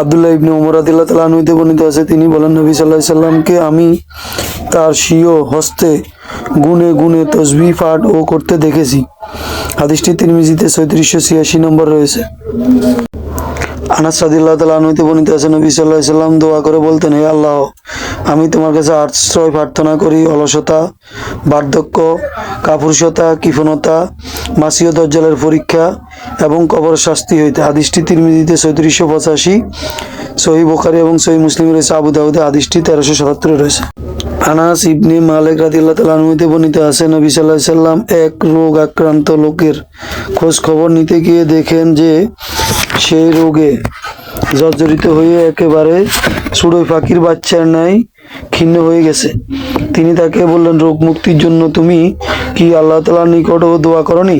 আব্দুল্লাহ ইবনে উমর রাদিয়াল্লাহু তাআলা আনহু হতে বর্ণিত আছে, তিনি বলেন নবী সাল্লাল্লাহু আলাইহি সাল্লামকে আমি তার স্বীয় হস্তে গুনে গুনে তসবিহ পাঠ ও করতে দেখেছি। হাদিসটি তিরমিজিতে ৩৬৮৬ নম্বর রয়েছে। আনাস রাদিয়াল্লাহু তাআলা আনহু হতে বর্ণিত আছে, নবী সাল্লাল্লাহু আলাইহি সাল্লাম দোয়া করে বলতেন, হে আল্লাহ, আমি তোমার কাছে আশ্রয় প্রার্থনা করি অলসতা, বার্ধক্য, কাপুরুষতা, কৃপণতা, মাসি ও দজ্জালের পরীক্ষা এবং কবর শাস্তি হইতে। হাদিসটি তিরমিজিতে ৩৬৮৫, সহিহ বুখারী এবং সহিহ মুসলিম রয়েছে। আবু দাউদে হাদিসটি ১৩৭৭ রয়েছে। আনাস ইবনে মালিক রাদিয়াল্লাহু তাআলা আনহু হতে বর্ণিত আছে, নবী সাল্লাল্লাহু আলাইহি সাল্লাম এক রোগ আক্রান্ত লোকের খোঁজ খবর নিতে গিয়ে দেখেন যে সেই রোগে জর্জরিত হয়ে একেবারে সুড়োই পাখির বাচ্চার ন্যায় ক্ষীণ হয়ে গেছে। তিনি তাকে বললেন, রোগ মুক্তির জন্য তুমি কি আল্লাহ তাআলার নিকট ও দোয়া করনি?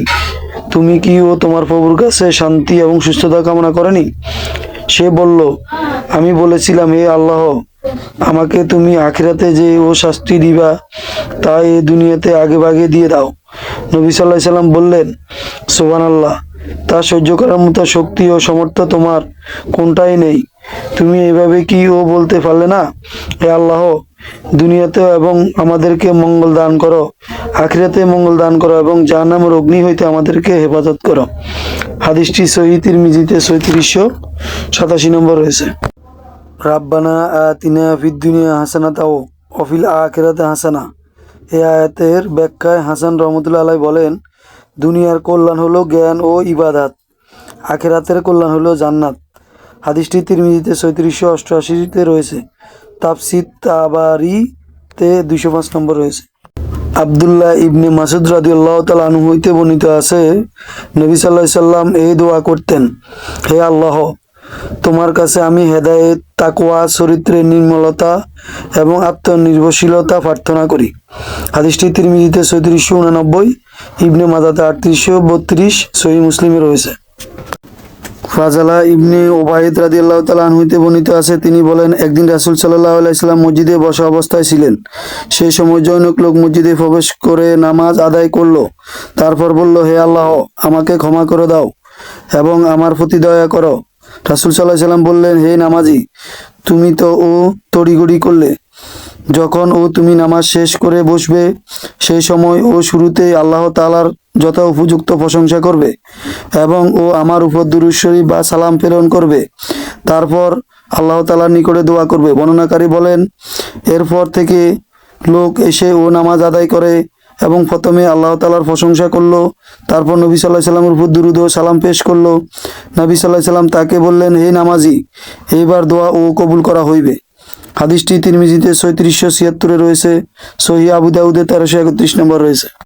তুমি কি ও তোমার প্রভুর কাছে শান্তি এবং সুস্থতা কামনা করনি? সে বলল, আমি বলেছিলাম, হে আল্লাহ, আমাকে তুমি আখিরাতে যে ও শাস্তি দিবা তা এই দুনিয়াতে আগে ভাগে দিয়ে দাও। নবী সাল্লাল্লাহু আলাইহি সাল্লাম বললেন, সুবহানাল্লাহ, তা সহ্য করার মতো শক্তি ও সামর্থ্য তোমার কোনটাই নেই। তুমি এইভাবে কি ও বলতে পারলে না, হে আল্লাহ, দুনিয়াতে এবং আমাদেরকে মঙ্গল দান করো, আখিরাতে মঙ্গল দান করো এবং জাহান্নামের অগ্নি হইতে আমাদেরকে হেফাজত করো। হাদিসটি সহিহ তিরমিজিতে ৩৬৮৭ নম্বর রয়েছে। রাব্বানা আতিনা ফিদ দুনিয়া হাসানাতা ওয়া ফিল আখিরাতি হাসানা। এই আয়াতের ব্যাখ্যায় হাসান রহমতুল্লাহ আলাইহি বলেন, দুনিয়ার কল্যাণ হলো জ্ঞান ও ইবাদত, আখিরাতের কল্যাণ হলো জান্নাত। হাদিসটি তিরমিজিতে ৩৬৮৮তে রয়েছে। তাফসীর তাবারীতে ২০৫ নম্বর রয়েছে। আব্দুল্লাহ ইবনে মাসউদ রাদিয়াল্লাহু তাআলা আনহু হইতে বর্ণিত আছে, নবী সাল্লাল্লাহু আলাইহি সাল্লাম এই দোয়া করতেন, হে আল্লাহ, তোমার কাছে আমি হেদায়েত, তাকওয়া, চরিত্রের নির্মলতা এবং আত্মনির্ভরশীলতা প্রার্থনা করি। হাদিসটি তিরমিজিতে ৩৬৮৯, ইবনে মাজাতে ৩৮৩২, সহিহ মুসলিমে রয়েছে। ফাজালা ইবনে ওবাইদ রাদিয়াল্লাহু তাআলা আনহু হতে বর্ণিত আছে, তিনি বলেন, একদিন রাসূল সাল্লাল্লাহু আলাইহি সাল্লাম মসজিদে বসা অবস্থায় ছিলেন। সেই সময় জনৈক লোক মসজিদে প্রবেশ করে নামাজ আদায় করল। তারপর বলল, হে আল্লাহ, আমাকে ক্ষমা করে দাও এবং আমার প্রতি দয়া করো। রাসূল সাল্লাল্লাহু আলাইহি সাল্লাম বললেন, হে নামাজি, তুমি তো তড়িঘড়ি করলে। যখন তুমি নামাজ শেষ করে বসবে, সেই সময় শুরুতেই আল্লাহ তাআলার যথা উপযুক্ত প্রশংসা করবে এবং আমার উপর দুরূদ শরীফ বা সালাম প্রেরণ করবে। তারপর আল্লাহ তাআলার নিকটে দোয়া করবে। বর্ণনাকারী বলেন, এরপর থেকে লোক এসে নামাজ আদায় করে এবং প্রথমে আল্লাহ তাআলার প্রশংসা করলো, তারপর নবী সাল্লাল্লাহু আলাইহি সাল্লামের উপর দুরূদ ও সালাম পেশ করলো। নবী সাল্লাল্লাহু আলাইহি সাল্লাম তাকে বললেন, হে নামাজি, এইবার দোয়া কবুল করা হইবে। হাদিসটি তিরমিজিতে ৩৬৭৬ রয়েছে। সহিহ আবু দাউদে ১৩৩১ নম্বর রয়েছে।